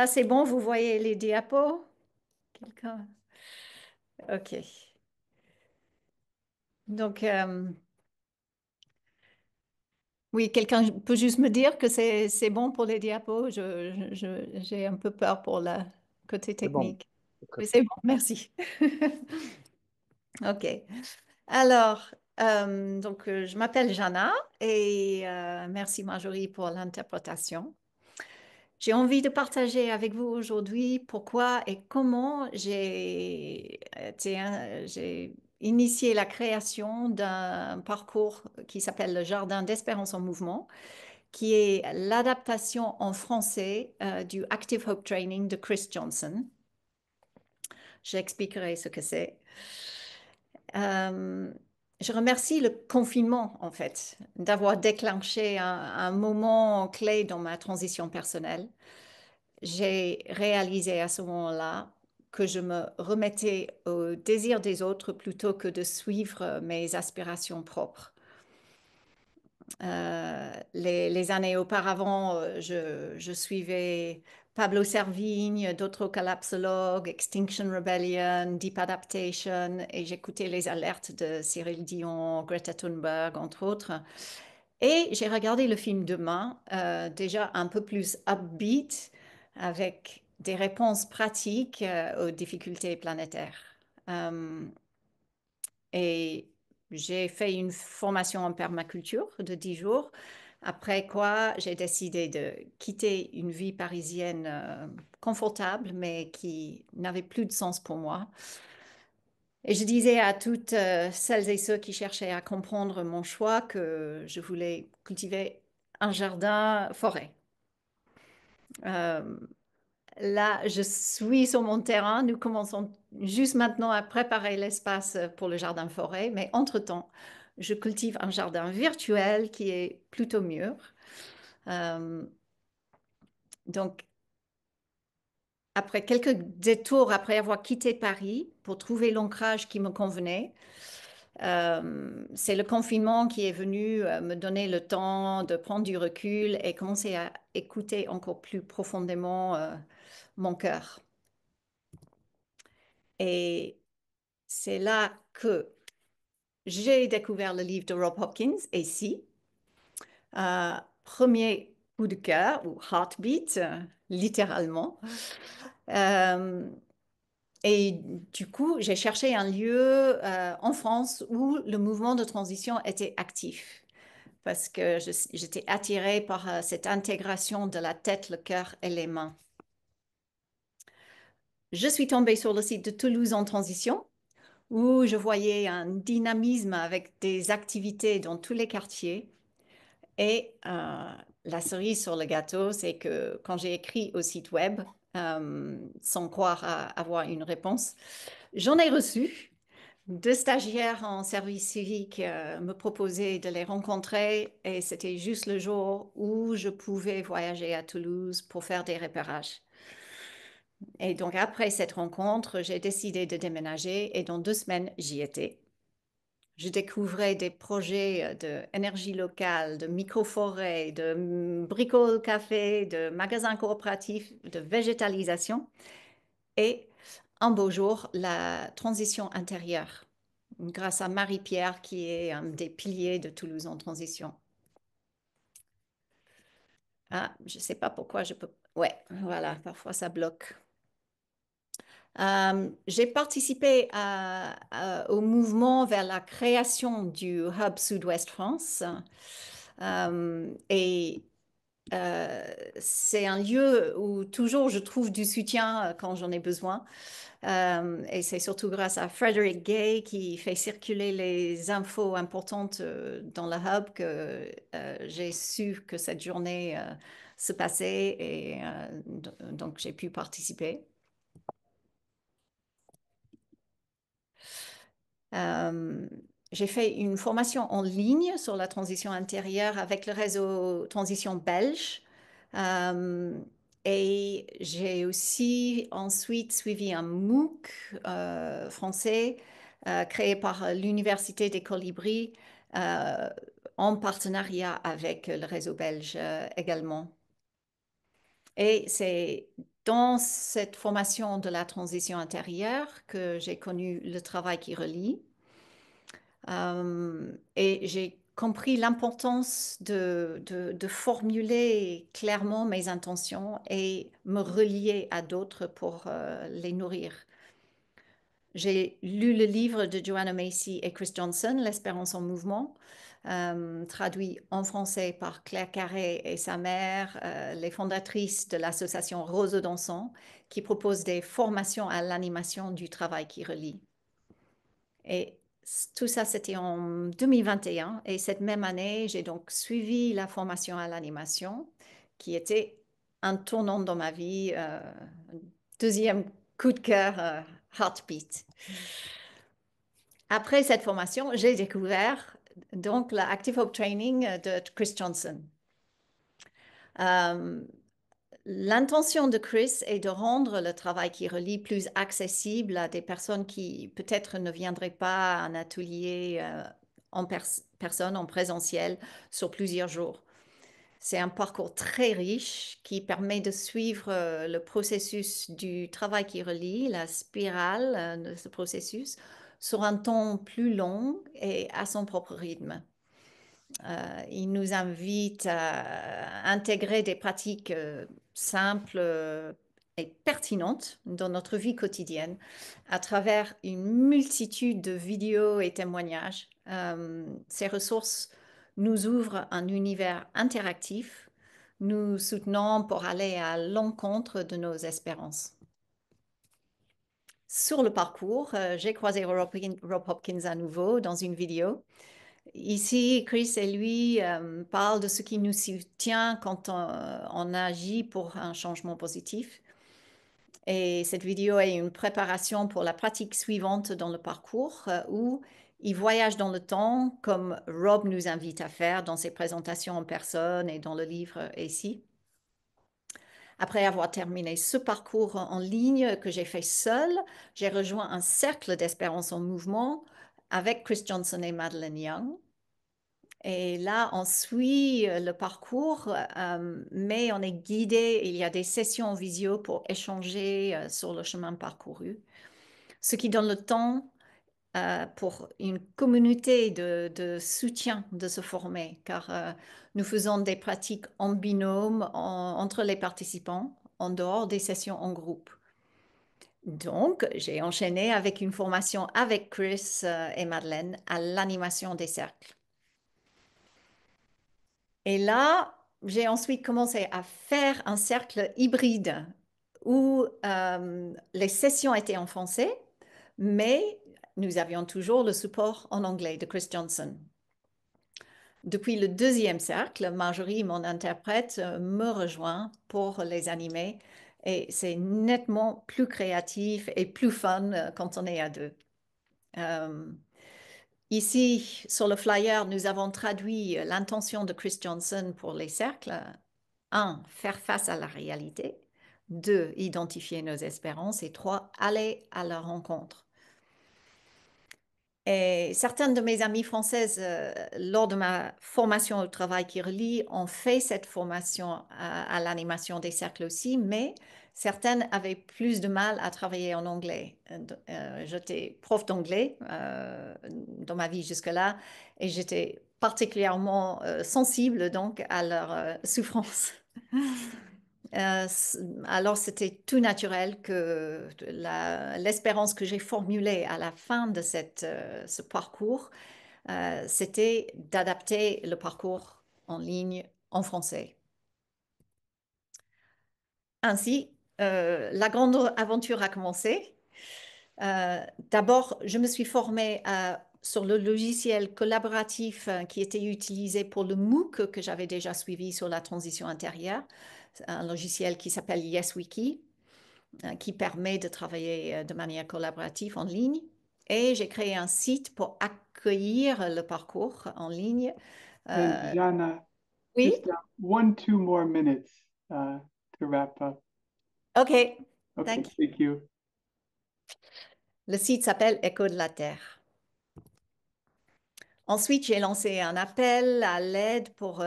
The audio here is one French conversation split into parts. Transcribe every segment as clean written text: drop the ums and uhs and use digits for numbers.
Là, c'est bon, vous voyez les diapos? Quelqu'un? OK. Donc, oui, quelqu'un peut juste me dire que c'est bon pour les diapos. J'ai un peu peur pour le côté C'est bon. technique. C'est très Mais bon. c'est bon, merci. OK. Alors, je m'appelle Jana et merci Marjorie pour l'interprétation. J'ai envie de partager avec vous aujourd'hui pourquoi et comment j'ai initié la création d'un parcours qui s'appelle le Jardin d'Espérance en mouvement, qui est l'adaptation en français du Active Hope Training de Chris Johnson. J'expliquerai ce que c'est. Euh, je remercie le confinement, en fait, d'avoir déclenché un moment clé dans ma transition personnelle. J'ai réalisé à ce moment-là que je me remettais au désir des autres plutôt que de suivre mes aspirations propres. Les années auparavant, je suivais Pablo Servigne, d'autres collapsologues, Extinction Rebellion, Deep Adaptation, et j'écoutais les alertes de Cyril Dion, Greta Thunberg, entre autres. Et j'ai regardé le film Demain, déjà un peu plus upbeat, avec des réponses pratiques aux difficultés planétaires. Euh, et j'ai fait une formation en permaculture de 10 jours, après quoi j'ai décidé de quitter une vie parisienne confortable, mais qui n'avait plus de sens pour moi. Et je disais à toutes celles et ceux qui cherchaient à comprendre mon choix que je voulais cultiver un jardin forêt. Euh, Là, je suis sur mon terrain. Nous commençons juste maintenant à préparer l'espace pour le jardin forêt, mais entre-temps, je cultive un jardin virtuel qui est plutôt mûr. Euh, donc, après quelques détours, après avoir quitté Paris pour trouver l'ancrage qui me convenait, c'est le confinement qui est venu me donner le temps de prendre du recul et commencer à écouter encore plus profondément mon cœur. Et c'est là que j'ai découvert le livre de Rob Hopkins, Et si, premier coup de cœur, ou heartbeat, littéralement. Euh, et du coup, j'ai cherché un lieu en France où le mouvement de transition était actif, parce que j'étais attirée par cette intégration de la tête, le cœur et les mains. Je suis tombée sur le site de Toulouse en transition, où je voyais un dynamisme avec des activités dans tous les quartiers. Et la cerise sur le gâteau, c'est que quand j'ai écrit au site web, sans croire à avoir une réponse, j'en ai reçu. Deux stagiaires en service civique me proposaient de les rencontrer et c'était juste le jour où je pouvais voyager à Toulouse pour faire des repérages. Et donc après cette rencontre, j'ai décidé de déménager et dans 2 semaines, j'y étais. Je découvrais des projets d'énergie locale, de micro-forêts, de bricole-café, de magasins coopératifs, de végétalisation et un beau jour, la transition intérieure, grâce à Marie-Pierre qui est un des piliers de Toulouse en transition. Ah, je ne sais pas pourquoi je peux. Ouais, voilà, parfois ça bloque. J'ai participé au mouvement vers la création du Hub Sud-Ouest France. Et euh, c'est un lieu où toujours je trouve du soutien quand j'en ai besoin. Et c'est surtout grâce à Frederick Gay qui fait circuler les infos importantes dans le hub que j'ai su que cette journée se passait et donc j'ai pu participer. Euh, j'ai fait une formation en ligne sur la transition intérieure avec le réseau Transition belge. Euh, et j'ai aussi ensuite suivi un MOOC français créé par l'Université des Colibris en partenariat avec le réseau belge également. Et c'est dans cette formation de la transition intérieure que j'ai connu le travail qui relie. Et j'ai compris l'importance de formuler clairement mes intentions et me relier à d'autres pour les nourrir. J'ai lu le livre de Joanna Macy et Chris Johnson, L'espérance en mouvement, traduit en français par Claire Carré et sa mère, les fondatrices de l'association Rose dansant, qui propose des formations à l'animation du travail qui relie. Et tout ça, c'était en 2021. Et cette même année, j'ai donc suivi la formation à l'animation, qui était un tournant dans ma vie, deuxième coup de cœur, Heartbeat. Après cette formation, j'ai découvert donc l'Active Hope Training de Chris Johnson. Euh, L'intention de Chris est de rendre le travail qui relie plus accessible à des personnes qui peut-être ne viendraient pas à un atelier en personne, en présentiel, sur plusieurs jours. C'est un parcours très riche qui permet de suivre le processus du travail qui relie, la spirale de ce processus, sur un temps plus long et à son propre rythme. Il nous invite à intégrer des pratiques simples et pertinentes dans notre vie quotidienne à travers une multitude de vidéos et témoignages. Ces ressources nous ouvrent un univers interactif, nous soutenant pour aller à l'encontre de nos espérances. Sur le parcours, j'ai croisé Rob Hopkins à nouveau dans une vidéo. Ici, Chris et lui parlent de ce qui nous soutient quand on agit pour un changement positif. Et cette vidéo est une préparation pour la pratique suivante dans le parcours où il voyage dans le temps comme Rob nous invite à faire dans ses présentations en personne et dans le livre ici. Après avoir terminé ce parcours en ligne que j'ai fait seul, j'ai rejoint un cercle d'espérance en mouvement avec Chris Johnson et Madeleine Young. Et là, on suit le parcours, mais on est guidé. Il y a des sessions en visio pour échanger sur le chemin parcouru, ce qui donne le temps pour une communauté de soutien de se former, car nous faisons des pratiques en binôme entre les participants, en dehors des sessions en groupe. Donc, j'ai enchaîné avec une formation avec Chris et Madeleine à l'animation des cercles. Et là, j'ai ensuite commencé à faire un cercle hybride où les sessions étaient en français, mais nous avions toujours le support en anglais de Chris Johnson. Depuis le deuxième cercle, Marjorie, mon interprète, me rejoint pour les animer et c'est nettement plus créatif et plus fun quand on est à deux. Euh, Ici, sur le flyer, nous avons traduit l'intention de Chris Johnson pour les cercles. 1. Faire face à la réalité. 2. Identifier nos espérances. Et 3. Aller à leur rencontre. Et certaines de mes amies françaises, lors de ma formation au travail qui relie, ont fait cette formation à l'animation des cercles aussi, mais certaines avaient plus de mal à travailler en anglais. J'étais prof d'anglais dans ma vie jusque-là et j'étais particulièrement sensible donc à leur souffrance. Euh, alors, c'était tout naturel que l'espérance que j'ai formulée à la fin de ce parcours, c'était d'adapter le parcours en ligne en français. Ainsi, la grande aventure a commencé. D'abord, je me suis formée sur le logiciel collaboratif qui était utilisé pour le MOOC que j'avais déjà suivi sur la transition intérieure, un logiciel qui s'appelle YesWiki, qui permet de travailler de manière collaborative en ligne. Et j'ai créé un site pour accueillir le parcours en ligne. And Euh, Jana, oui, just 1, 2 more minutes to wrap up. ok, Okay, thank you. thank you. Le site s'appelle Écho de la Terre. Ensuite, j'ai lancé un appel à l'aide pour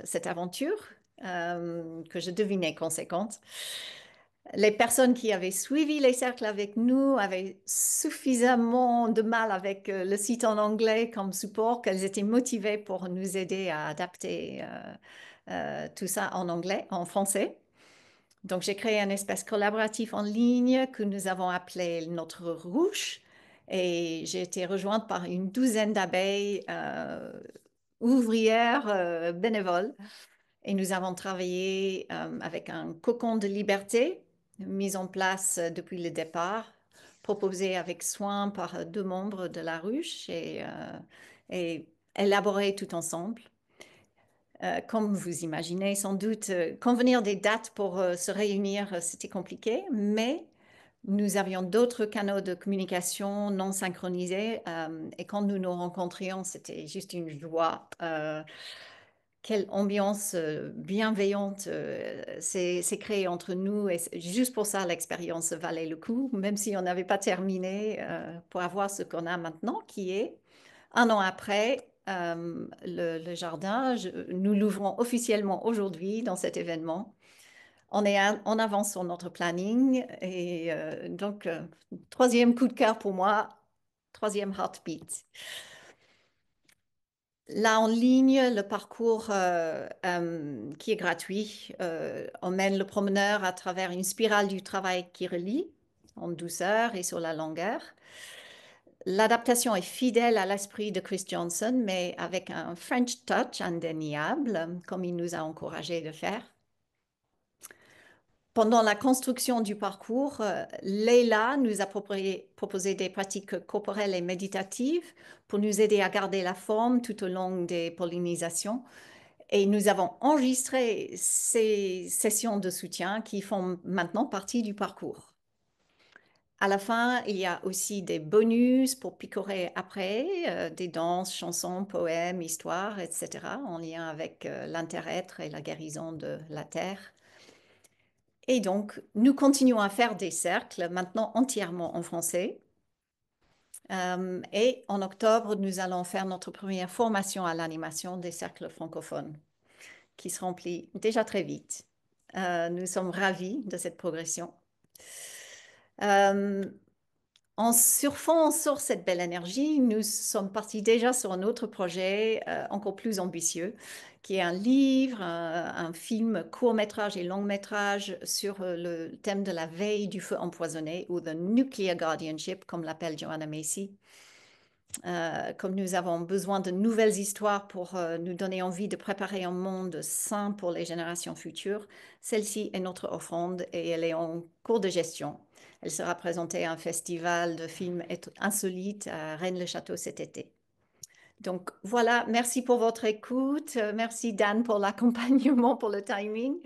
cette aventure que je devinais conséquente. Les personnes qui avaient suivi les cercles avec nous avaient suffisamment de mal avec le site en anglais comme support qu'elles étaient motivées pour nous aider à adapter tout ça en anglais, en français. Donc, j'ai créé un espace collaboratif en ligne que nous avons appelé notre ruche et j'ai été rejointe par une douzaine d'abeilles ouvrières bénévoles. Et nous avons travaillé avec un cocon de liberté mis en place depuis le départ, proposé avec soin par deux membres de la ruche et élaboré tout ensemble. Comme vous imaginez, sans doute, convenir des dates pour se réunir, c'était compliqué, mais nous avions d'autres canaux de communication non synchronisés et quand nous nous rencontrions, c'était juste une joie. Quelle ambiance bienveillante s'est créée entre nous et juste pour ça, l'expérience valait le coup, même si on n'avait pas terminé pour avoir ce qu'on a maintenant, qui est un an après le jardin. Nous l'ouvrons officiellement aujourd'hui dans cet événement. On est en avance sur notre planning et donc troisième coup de cœur pour moi, troisième heartbeat. Là, en ligne, le parcours qui est gratuit emmène le promeneur à travers une spirale du travail qui relie en douceur et sur la longueur. L'adaptation est fidèle à l'esprit de Chris Johnson, mais avec un French touch indéniable, comme il nous a encouragé de faire. Pendant la construction du parcours, Leila nous a proposé des pratiques corporelles et méditatives pour nous aider à garder la forme tout au long des pollinisations. Et nous avons enregistré ces sessions de soutien qui font maintenant partie du parcours. À la fin, il y a aussi des bonus pour picorer après, des danses, chansons, poèmes, histoires, etc., en lien avec l'inter-être et la guérison de la terre. Et donc, nous continuons à faire des cercles, maintenant entièrement en français. Et en octobre, nous allons faire notre première formation à l'animation des cercles francophones, qui se remplit déjà très vite. Nous sommes ravis de cette progression. Euh, En surfant sur cette belle énergie, nous sommes partis déjà sur un autre projet encore plus ambitieux, qui est un livre, un film court-métrage et long-métrage sur le thème de la veille du feu empoisonné ou the nuclear guardianship, comme l'appelle Joanna Macy. Comme nous avons besoin de nouvelles histoires pour nous donner envie de préparer un monde sain pour les générations futures, celle-ci est notre offrande et elle est en cours de gestion. Elle sera présentée à un festival de films insolites à Rennes-le-Château cet été. Donc voilà, merci pour votre écoute. Merci Dan pour l'accompagnement, pour le timing.